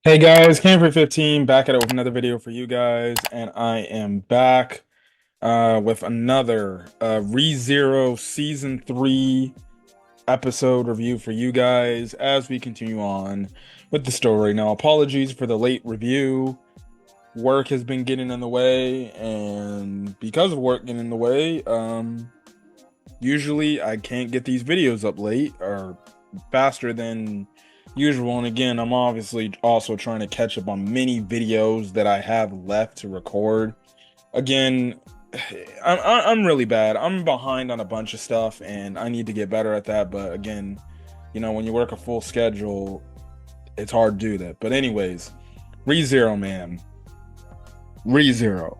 Hey guys, Camper15 back at it with another video for you guys, and I am back with another ReZero Season 3 episode review for you guys as we continue on with the story. Now, apologies for the late review. Work has been getting in the way, and because of work getting in the way, usually I can't get these videos up late or faster than usual. And again, I'm obviously also trying to catch up on many videos that I have left to record. Again, I'm really bad. I'm behind on a bunch of stuff and I need to get better at that. But again, when you work a full schedule, it's hard to do that. But anyways, ReZero, man. ReZero.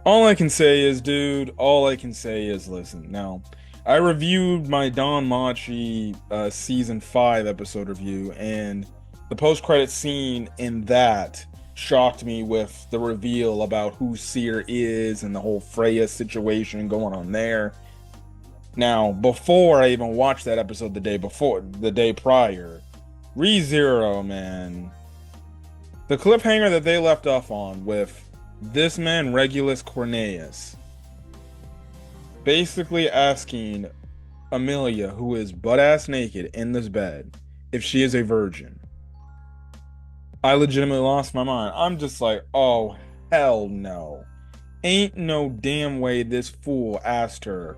All I can say is, dude, all I can say is, listen. Now, I reviewed my Don Machi season 5 episode review, and the post-credit scene in that shocked me with the reveal about who Seer is and the whole Freya situation going on there. Now, before I even watched that episode the day prior, ReZero, man, the cliffhanger that they left off on with this man Regulus Cornelius basically asking Emilia, who is butt-ass naked in this bed, if she is a virgin. I legitimately lost my mind. I'm just like, oh, hell no. Ain't no damn way this fool asked her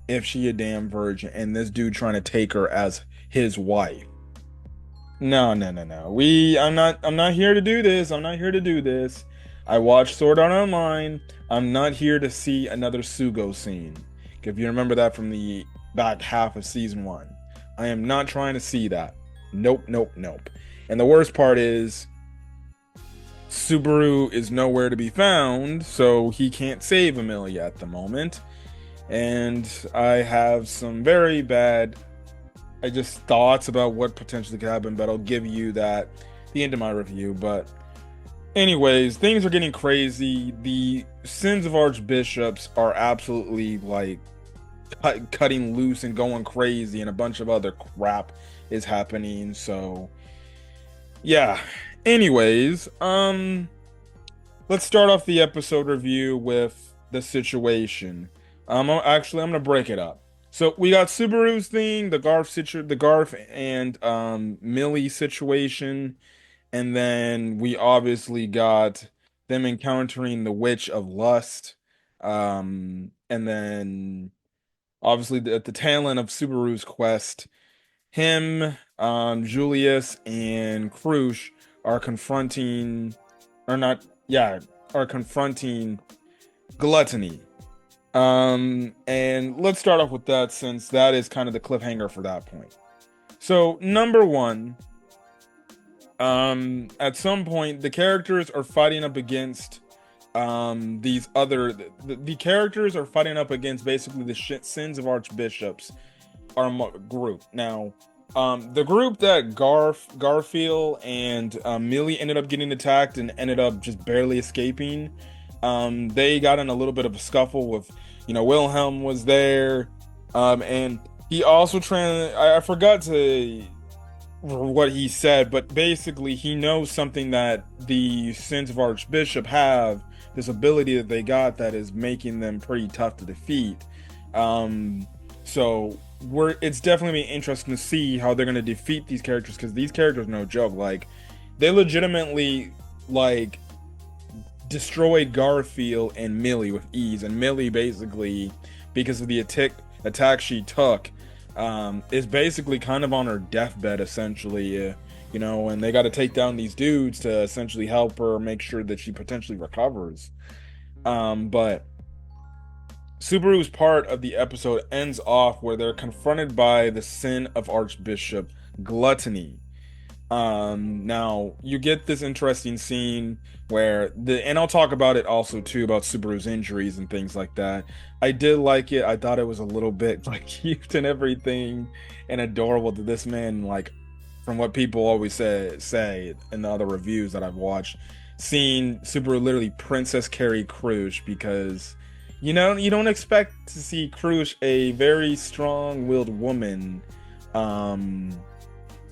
if she a damn virgin and this dude trying to take her as his wife. No. I'm not here to do this. I'm not here to do this. I watched Sword Art Online. I'm not here to see another Sugo scene. If you remember that from the back half of season 1. I am not trying to see that. Nope. And the worst part is Subaru is nowhere to be found, so he can't save Emilia at the moment. And I have some very bad thoughts about what potentially could happen, but I'll give you that at the end of my review. But anyways, things are getting crazy. The Sins of Archbishops are absolutely like cutting loose and going crazy, and a bunch of other crap is happening. So yeah. Anyways, let's start off the episode review with the situation. I'm gonna break it up. So we got Subaru's thing, the Garf and Millie situation. And then we obviously got them encountering the Witch of Lust. And then obviously at the tail end of Subaru's quest, him, Julius, and Krush are confronting, are confronting Gluttony. And let's start off with that since that is kind of the cliffhanger for that point. So, number one, at some point the characters are fighting up against these other the characters are fighting up against basically the Sins of Archbishops group. Now, the group that Garfield and Millie ended up getting attacked and ended up just barely escaping, they got in a little bit of a scuffle with, Wilhelm was there, and he also I forgot to what he said, but basically he knows something that the Sins of Archbishop have, this ability that they got that is making them pretty tough to defeat. So it's definitely interesting to see how they're going to defeat these characters, because these characters, no joke, like they legitimately like destroyed Garfield and Millie with ease, and Millie basically, because of the attack she took, is basically kind of on her deathbed essentially, and they got to take down these dudes to essentially help her make sure that she potentially recovers. But Subaru's part of the episode ends off where they're confronted by the Sin of Archbishop Gluttony. Now you get this interesting scene where and I'll talk about it also too, about Subaru's injuries and things like that. I did like it. I thought it was a little bit like cute and everything and adorable to this man, like from what people always say in the other reviews that I've watched, seeing Subaru literally princess carry Krush, because you don't expect to see Krush, a very strong-willed woman,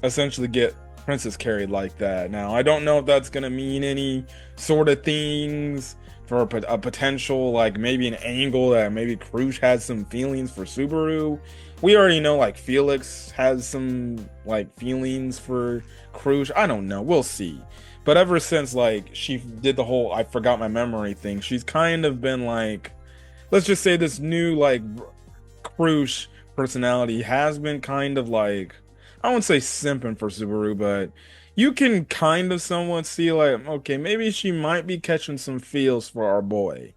essentially get Princess carried like that. Now, I don't know if that's gonna mean any sort of things for a potential, like maybe an angle that maybe Krush has some feelings for Subaru. We already know like Felix has some like feelings for Krush. I don't know. We'll see. But ever since like she did the whole I forgot my memory thing, she's kind of been like, let's just say this new like Krush personality has been kind of like, I won't say simping for Subaru, but you can kind of somewhat see like, okay, maybe she might be catching some feels for our boy.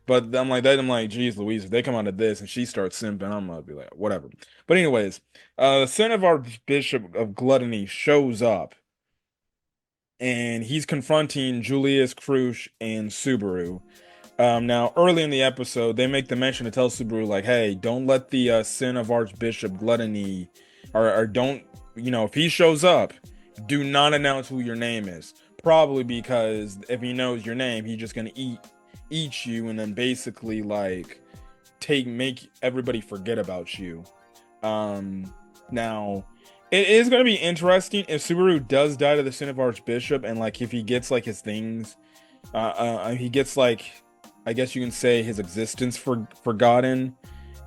But I'm like, geez, Louise, if they come out of this and she starts simping, I'm gonna be like, whatever. But anyways, the son of our Bishop of Gluttony shows up and he's confronting Julius, Krush, and Subaru. Now, early in the episode, they make the mention to tell Subaru, like, hey, don't let the sin of Archbishop Gluttony, or don't, if he shows up, do not announce who your name is. Probably because if he knows your name, he's just gonna eat you, and then basically like make everybody forget about you. Now, it is gonna be interesting if Subaru does die to the sin of Archbishop, and like if he gets like his things, he gets like, I guess you can say his existence forgotten.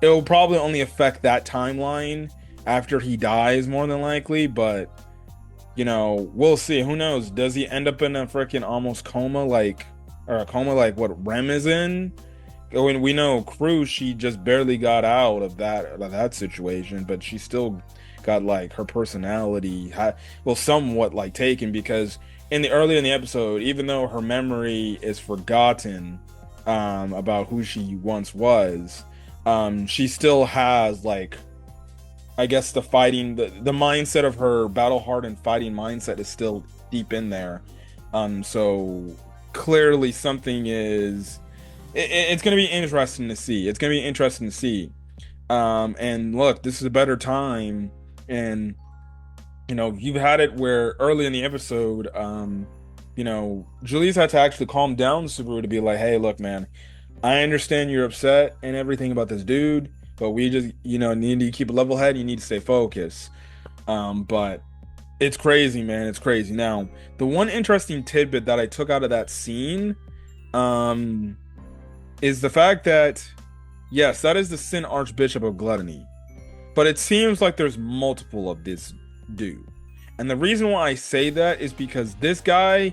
It will probably only affect that timeline after he dies, more than likely. But we'll see. Who knows? Does he end up in a freaking almost coma, or a coma like what Rem is in? When we know Cruz, she just barely got out of that situation, but she still got like her personality, somewhat like taken, because early in the episode, even though her memory is forgotten about who she once was, she still has like, I guess the mindset of her battle hardened fighting mindset is still deep in there. So clearly something is, it's going to be interesting to see. It's going to be interesting to see. And look, this is a better time. And, you've had it where early in the episode, Julius had to actually calm down Subaru to be like, hey, look, man, I understand you're upset and everything about this dude, but we just, need to keep a level head. You need to stay focused. But it's crazy, man. It's crazy. Now, the one interesting tidbit that I took out of that scene, is the fact that, yes, that is the Sin Archbishop of Gluttony, but it seems like there's multiple of this dude. And the reason why I say that is because this guy,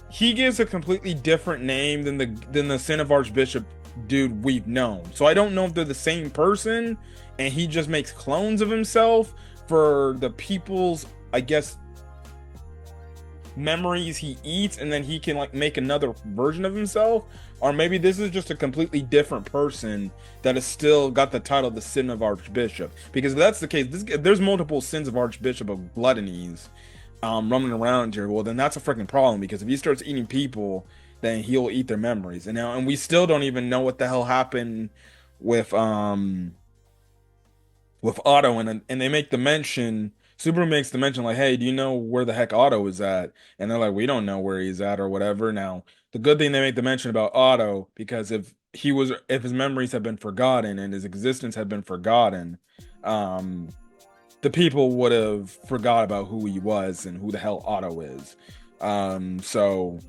he gives a completely different name than the Sin of Archbishop dude we've known. So I don't know if they're the same person and he just makes clones of himself for the people's, I guess, memories he eats, and then he can like make another version of himself, or maybe this is just a completely different person that has still got the title of the Sin of Archbishop. Because if that's the case, there's multiple Sins of Archbishop of Gluttonies running around here. Well, then that's a freaking problem, because if he starts eating people, then he'll eat their memories. And we still don't even know what the hell happened with Otto, and they make the mention. Subaru makes the mention like, hey, do you know where the heck Otto is at? And they're like, we don't know where he's at or whatever. Now, the good thing they make the mention about Otto, because if his memories have been forgotten and his existence had been forgotten, the people would have forgot about who he was and who the hell Otto is. So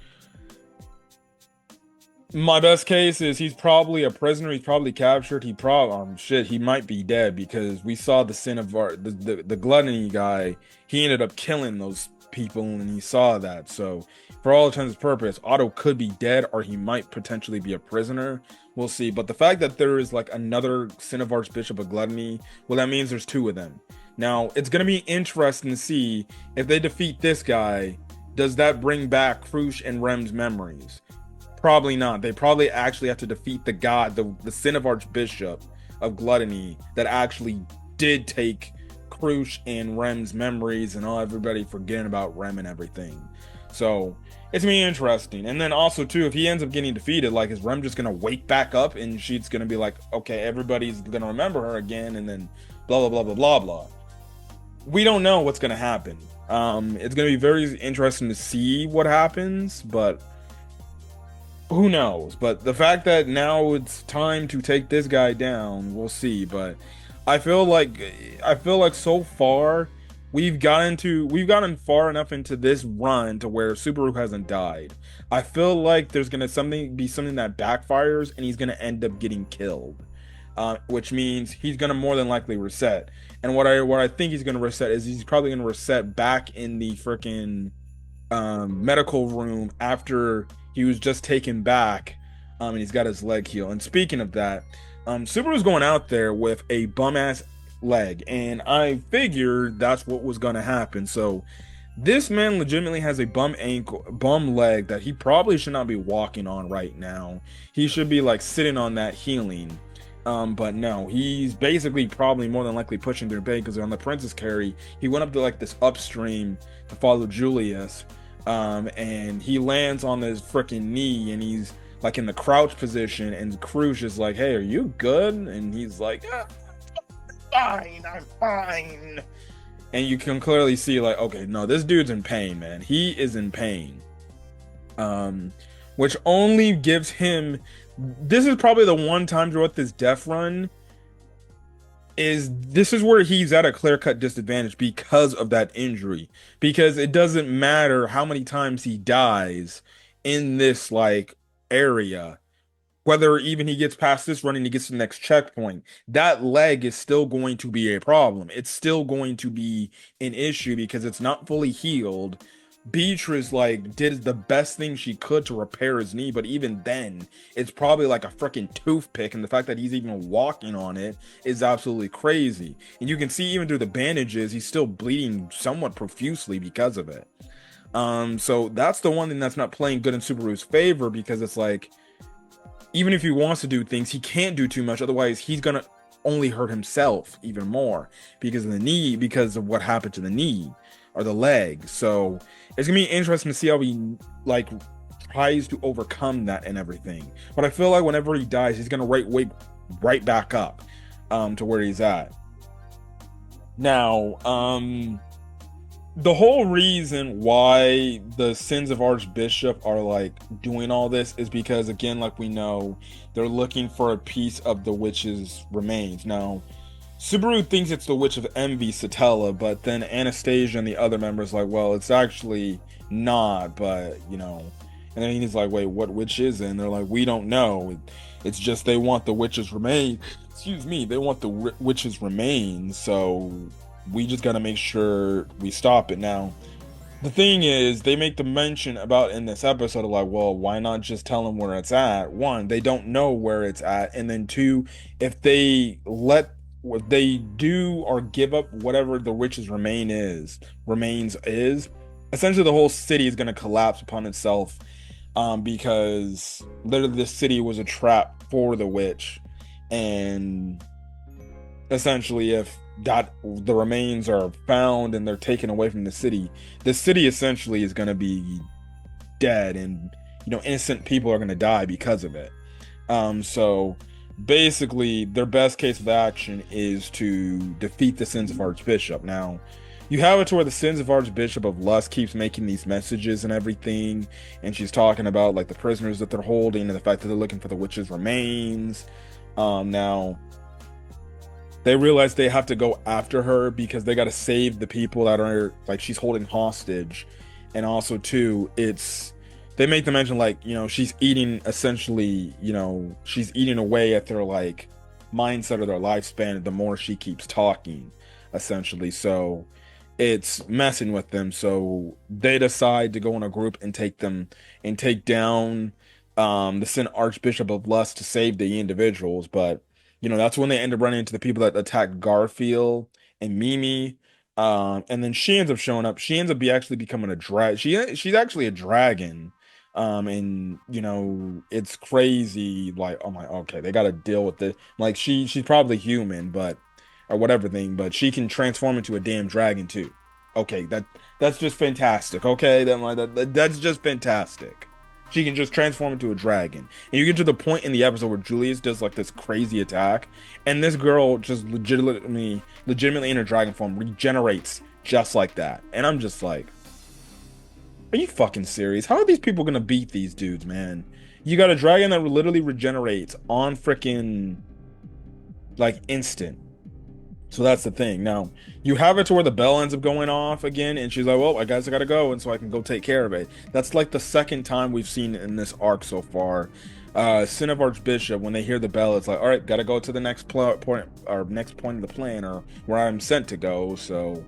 my best case is he's probably a prisoner. He's probably captured. He might be dead, because we saw the Sin of the Gluttony guy. He ended up killing those people, and he saw that. So for all intents and purposes, Otto could be dead, or he might potentially be a prisoner. We'll see. But the fact that there is like another Sin of Archbishop of Gluttony, well, that means there's two of them. Now, it's going to be interesting to see if they defeat this guy. Does that bring back Krush and Rem's memories? Probably not. They probably actually have to defeat the god, the Sin of Archbishop of Gluttony, that actually did take Krush and Rem's memories, and everybody forgetting about Rem and everything. So it's gonna be interesting. And then also too, if he ends up getting defeated, like, is Rem just gonna wake back up and she's gonna be like, okay, everybody's gonna remember her again, and then blah blah blah blah blah blah. We don't know what's gonna happen. It's gonna be very interesting to see what happens, but who knows? But the fact that now it's time to take this guy down, we'll see. But I feel like so far we've gotten far enough into this run to where Subaru hasn't died. I feel like there's gonna be something that backfires and he's gonna end up getting killed. Which means he's gonna more than likely reset. And what I think he's gonna reset is he's probably gonna reset back in the freaking medical room after he was just taken back, and he's got his leg healed. And speaking of that, Subaru's going out there with a bum ass leg, and I figured that's what was gonna happen. So this man legitimately has a bum leg that he probably should not be walking on right now. He should be like sitting on that healing. But no, he's basically probably more than likely pushing their bait because on the Princess carry, he went up to like this upstream to follow Julius. And he lands on his freaking knee and he's like in the crouch position, and Cruz is like, "Hey, are you good?" And he's like, "Fine, I'm fine." And you can clearly see, like, okay, no, this dude's in pain, man. He is in pain. Which only gives him. This is probably the one time throughout this death run this is where he's at a clear-cut disadvantage because of that injury. Because it doesn't matter how many times he dies in this like area, whether even he gets past this run and he gets to the next checkpoint, that leg is still going to be a problem. It's still going to be an issue because it's not fully healed. Beatrice like did the best thing she could to repair his knee, but even then, it's probably like a freaking toothpick, and the fact that he's even walking on it is absolutely crazy. And you can see even through the bandages, he's still bleeding somewhat profusely because of it. So that's the one thing that's not playing good in Subaru's favor, because it's like, even if he wants to do things, he can't do too much, otherwise he's gonna only hurt himself even more because of the knee, because of what happened to the knee or the leg. So it's gonna be interesting to see how he like tries to overcome that and everything. But I feel like whenever he dies, he's gonna right back up to where he's at. Now, the whole reason why the Sins of Archbishop are like doing all this is because, again, like we know, they're looking for a piece of the witch's remains. Now, Subaru thinks it's the Witch of Envy, Satella, but then Anastasia and the other members like, well, it's actually not, but, you know. And then he's like, wait, what witch is it? And they're like, we don't know. It's just they want the witch's remains. Excuse me, they want the witch's remains, so we just got to make sure we stop it. Now, the thing is, they make the mention about in this episode of like, well, why not just tell them where it's at? One, they don't know where it's at. And then two, if they do or give up whatever the witch's remains is, essentially the whole city is going to collapse upon itself, because literally this city was a trap for the witch. And essentially, if the remains are found and they're taken away from the city essentially is going to be dead, and innocent people are going to die because of it. So basically their best case of action is to defeat the Sins of Archbishop. Now, you have it to where the Sins of Archbishop of Lust keeps making these messages and everything, and she's talking about like the prisoners that they're holding and the fact that they're looking for the witch's remains. Now they realize they have to go after her because they got to save the people that are like she's holding hostage. And also too, they make the mention like, she's eating essentially, she's eating away at their like mindset or their lifespan the more she keeps talking, essentially. So it's messing with them. So they decide to go in a group and take down the Sin Archbishop of Lust to save the individuals. But that's when they end up running into the people that attacked Garfield and Mimi. And then she ends up showing up. She ends up actually becoming a drag. She's actually a dragon. And it's crazy. Like, oh my, okay, they got to deal with it. Like she's probably human, or whatever thing, but she can transform into a damn dragon too. Okay, that's just fantastic. Okay, that's just fantastic. She can just transform into a dragon. And you get to the point in the episode where Julius does like this crazy attack, and this girl just legitimately in her dragon form regenerates just like that. And I'm just like, are you fucking serious? How are these people gonna beat these dudes, man? You got a dragon that literally regenerates on freaking like instant. So that's the thing. Now, you have it to where the bell ends up going off again, and she's like, well, I guess I gotta go, and so I can go take care of it. That's like the second time we've seen it in this arc so far. Sin of Archbishop, when they hear the bell, it's like, all right, gotta go to the next point, or next point of the plan, or where I'm sent to go. So,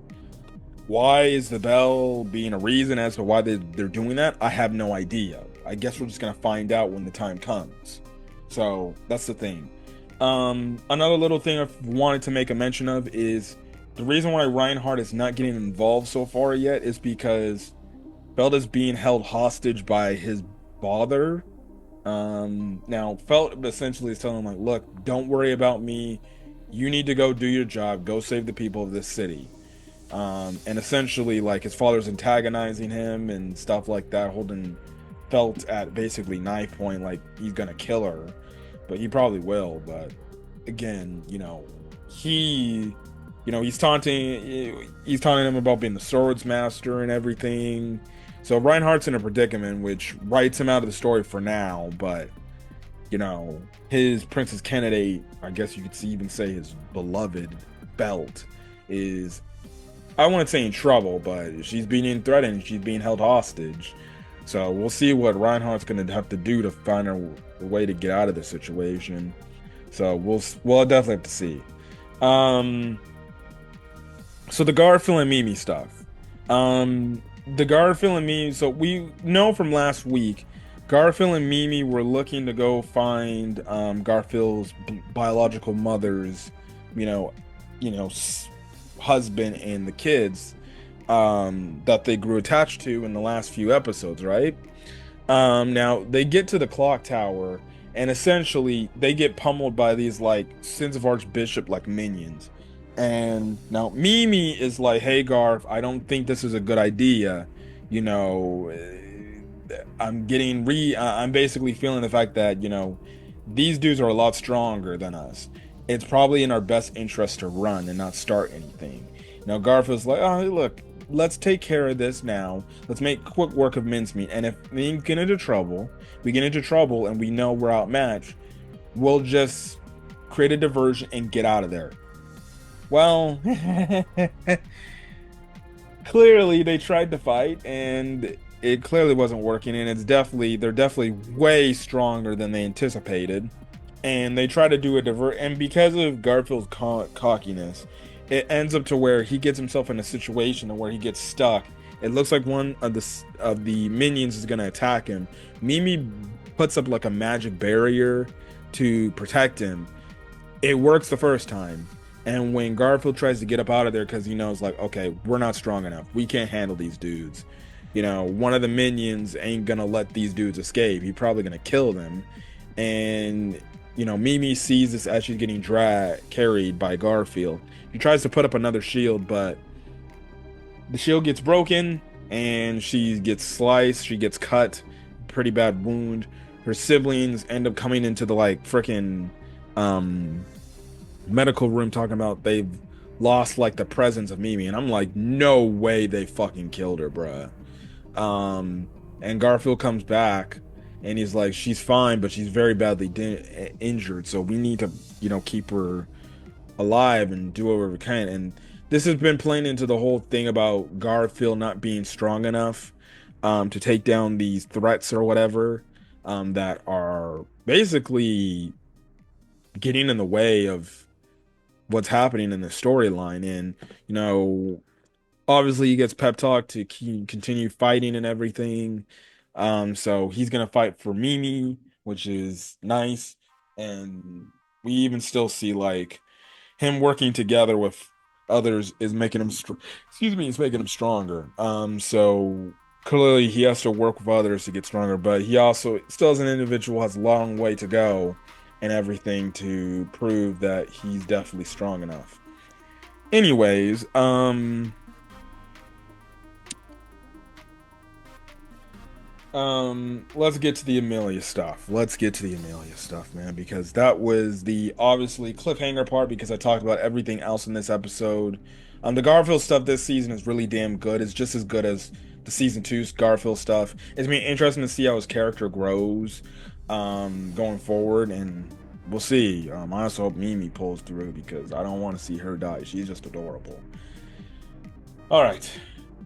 why is the bell being a reason as to why they're doing that? I have no idea. I guess we're just gonna find out when the time comes. So that's the thing. Another little thing I've wanted to make a mention of is the reason why Reinhardt is not getting involved so far yet is because Felda's being held hostage by his father. Now Feld essentially is telling him like, look, don't worry about me. You need to go do your job. Go save the people of this city. And essentially, like, his father's antagonizing him and stuff like that, holding Felt at basically knife point, like he's gonna kill her, but he probably will. But again, he, he's taunting him about being the swords master and everything. So Reinhardt's in a predicament, which writes him out of the story for now. But his princess candidate, I guess you could even say his beloved Belt, is, I wouldn't say in trouble, but she's being threatened. She's being held hostage. So we'll see what Reinhardt's going to have to do to find a way to get out of the situation. So we'll definitely have to see. So the Garfield and Mimi stuff. The Garfield and Mimi. So we know from last week, Garfield and Mimi were looking to go find Garfield's biological mother's, you know, husband and the kids that they grew attached to in the last few episodes, right? Now they get to the clock tower, and essentially they get pummeled by these like Sins of Archbishop like minions. And now Mimi is like, "Hey Garf, I don't think this is a good idea. You know, I'm basically feeling the fact that these dudes are a lot stronger than us. It's probably in our best interest to run and not start anything." Now Garfield's like, "Oh, hey, look, let's take care of this now. Let's make quick work of mincemeat. And if we get into trouble, and we know we're outmatched, we'll just create a diversion and get out of there." Well, clearly they tried to fight, and it clearly wasn't working. And they're definitely way stronger than they anticipated. And they try to do a divert, and because of Garfield's cockiness, it ends up to where he gets himself in a situation where he gets stuck. It looks like one of the minions is gonna attack him. Mimi puts up like a magic barrier to protect him. It works the first time, and when Garfield tries to get up out of there because he knows like, okay, we're not strong enough, we can't handle these dudes. One of the minions ain't gonna let these dudes escape. He's probably gonna kill them, and Mimi sees this as she's getting carried by Garfield. She tries to put up another shield, but the shield gets broken and she gets sliced. She gets cut, pretty bad wound. Her siblings end up coming into the like freaking medical room talking about they've lost like the presence of Mimi, and I'm like, no way they fucking killed her, bruh. And Garfield comes back. And he's like, she's fine, but she's very badly injured. So we need to, keep her alive and do whatever we can. And this has been playing into the whole thing about Garfield not being strong enough to take down these threats or whatever that are basically getting in the way of what's happening in the storyline. And, obviously he gets pep talk to continue fighting and everything. So he's gonna fight for Mimi, which is nice, and we even still see like him working together with others is making him it's making him stronger. So clearly he has to work with others to get stronger, but he also still as an individual has a long way to go and everything to prove that he's definitely strong enough. Anyways, let's get to the Emilia stuff. Man, because that was the obviously cliffhanger part because I talked about everything else in this episode. The Garfield stuff this season is really damn good. It's just as good as the season 2's Garfield stuff. It's been interesting to see how his character grows going forward, and we'll see. I also hope Mimi pulls through because I don't want to see her die. She's just adorable. All right.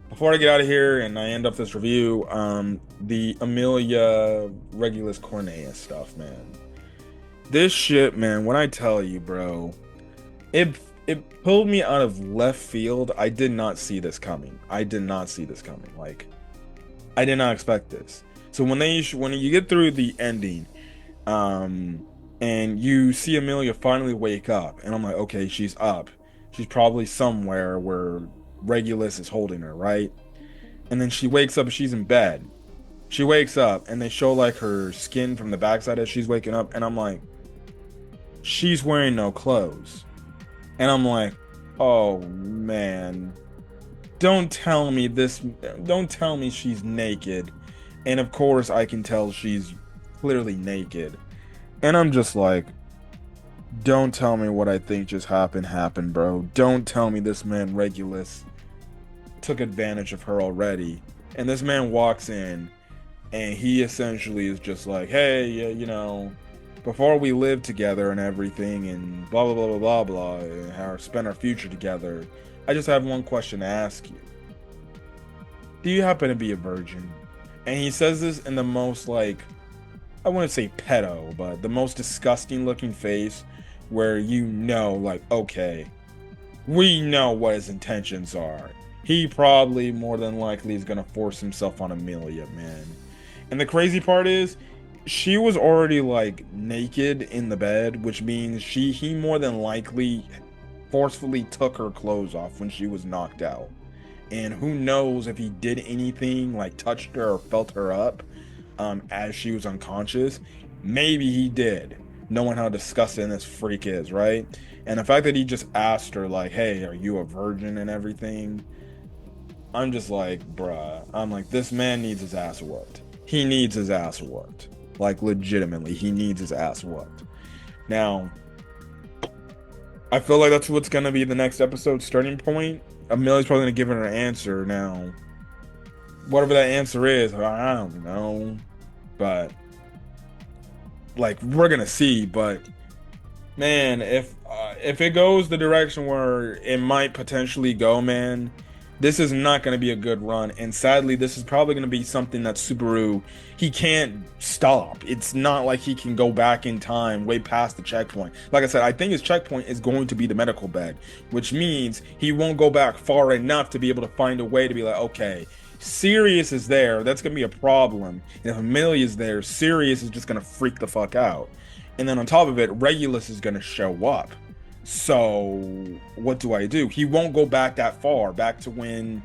Before I get out of here and I end up this review, the Emilia Regulus Cornea stuff, man. This shit, man, when I tell you, bro, it it pulled me out of left field. I did not see this coming. I did not see this coming. Like, I did not expect this. So when you get through the ending, um, and you see Amelia finally wake up, and I'm like, okay, she's up. She's probably somewhere where Regulus is holding her, right? And then she wakes up, she's in bed. She wakes up, and they show like her skin from the backside as she's waking up, and I'm like, she's wearing no clothes. And I'm like, oh man, don't tell me she's naked. And of course, I can tell she's clearly naked. And I'm just like, don't tell me what I think just happened, bro. Don't tell me this man Regulus took advantage of her already. And this man walks in and he essentially is just like, hey, before we live together and everything and blah blah blah blah blah blah and spend our future together, I just have one question to ask you. Do you happen to be a virgin? And he says this in the most, like, I wouldn't say pedo, but the most disgusting looking face where like, okay, we know what his intentions are. He probably more than likely is gonna force himself on Amelia, man. And the crazy part is, she was already like naked in the bed, which means he more than likely forcefully took her clothes off when she was knocked out. And who knows if he did anything like touched her or felt her up as she was unconscious. Maybe he did, knowing how disgusting this freak is, right? And the fact that he just asked her like, hey, are you a virgin and everything, I'm just like, bruh, I'm like, this man needs his ass whooped. He needs his ass whooped. Like, legitimately, he needs his ass whooped. Now, I feel like that's what's gonna be the next episode starting point. Amelia's probably gonna give her an answer now. Whatever that answer is, I don't know. But, like, we're gonna see. But, man, if it goes the direction where it might potentially go, man, this is not going to be a good run. And sadly, this is probably going to be something that Subaru, he can't stop. It's not like he can go back in time way past the checkpoint. Like I said, I think his checkpoint is going to be the medical bed, which means he won't go back far enough to be able to find a way to be like, okay, Sirius is there. That's going to be a problem. And if Amelia is there, Sirius is just going to freak the fuck out. And then on top of it, Regulus is going to show up. So what do? He won't go back that far, back to when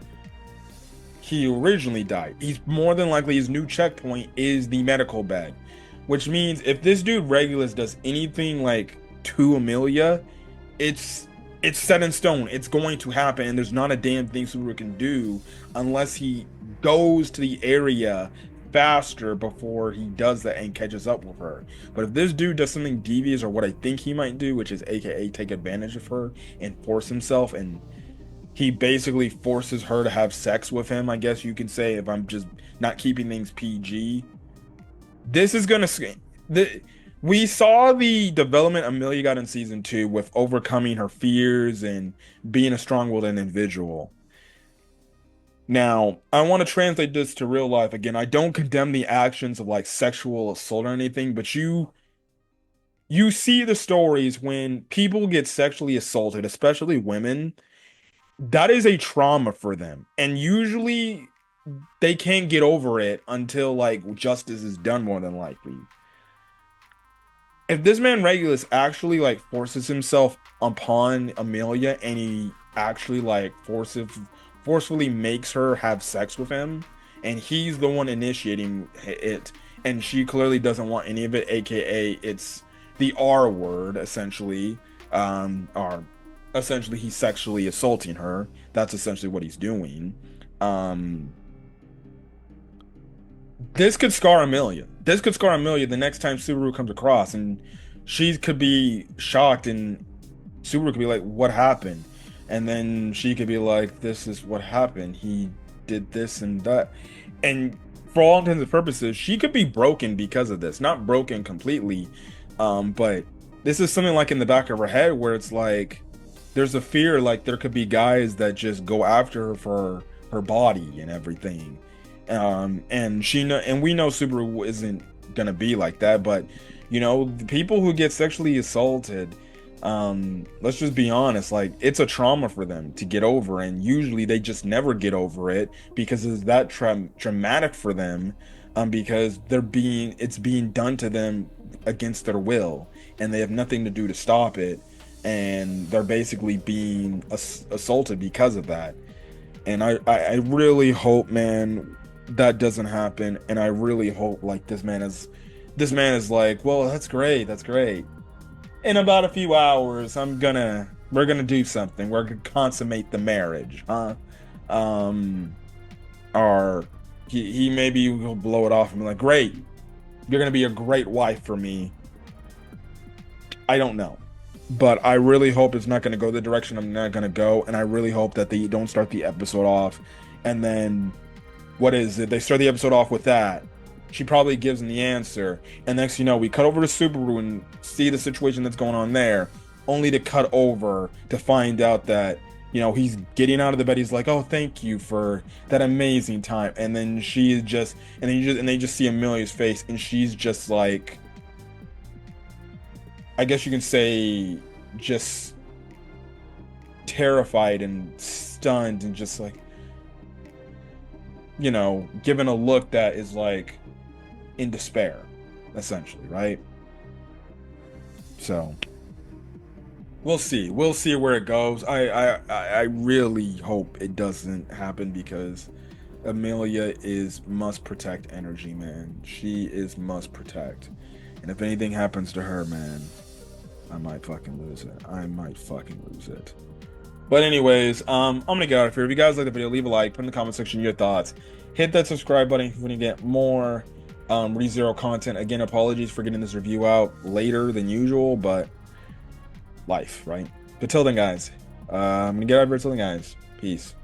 he originally died. He's more than likely, his new checkpoint is the medical bed, which means if this dude Regulus does anything like to Amelia, it's set in stone. It's going to happen, and there's not a damn thing Subaru can do unless he goes to the area faster before he does that and catches up with her. But if this dude does something devious, or what I think he might do, which is aka take advantage of her and force himself, and he basically forces her to have sex with him, I guess you could say, if I'm just not keeping things PG, this is gonna we saw the development Amelia got in season 2 with overcoming her fears and being a strong-willed individual. Now, I want to translate this to real life again. I don't condemn the actions of like sexual assault or anything, but you see the stories when people get sexually assaulted, especially women, that is a trauma for them. And usually they can't get over it until like justice is done, more than likely. If this man Regulus actually like forces himself upon Amelia and he actually like forcefully makes her have sex with him, and he's the one initiating it, and she clearly doesn't want any of it, aka it's the R word, essentially, or essentially he's sexually assaulting her. That's essentially what he's doing. This could scar Amelia. This could scar Amelia the next time Subaru comes across, and she could be shocked, and Subaru could be like, what happened? And then she could be like, this is what happened. He did this and that. And for all intents and purposes, she could be broken because of this. Not broken completely, but this is something like in the back of her head where it's like there's a fear like there could be guys that just go after her for her body and everything. And we know Subaru isn't gonna be like that, but the people who get sexually assaulted, let's just be honest, like it's a trauma for them to get over, and usually they just never get over it because it's that traumatic for them, because it's being done to them against their will, and they have nothing to do to stop it, and they're basically being assaulted because of that. And I really hope, man, that doesn't happen. And I really hope like this man is like, well, that's great, that's great. In about a few hours, we're gonna do something. We're gonna consummate the marriage, huh? Um, or he maybe will blow it off and be like, great, you're gonna be a great wife for me. I don't know. But I really hope it's not going to go the direction I'm not going to go. And I really hope that they don't start the episode off. And then, what is it? They start the episode off with that. She probably gives him the answer. And next, we cut over to Subaru and see the situation that's going on there. Only to cut over to find out that, he's getting out of the bed. He's like, oh, thank you for that amazing time. And then and they just see Emilia's face. And she's just like, I guess you can say, just terrified and stunned and just like, given a look that is like in despair, essentially, right? So we'll see. We'll see where it goes. I really hope it doesn't happen because Emilia is must protect energy, man. She is must protect. And if anything happens to her, man, I might fucking lose it. But anyways, I'm gonna get out of here. If you guys like the video, leave a like, put in the comment section your thoughts. Hit that subscribe button if you want to get more ReZero content. Again, apologies for getting this review out later than usual, but life, right? But till then, guys, I'm gonna get out of here. Till then, guys, peace.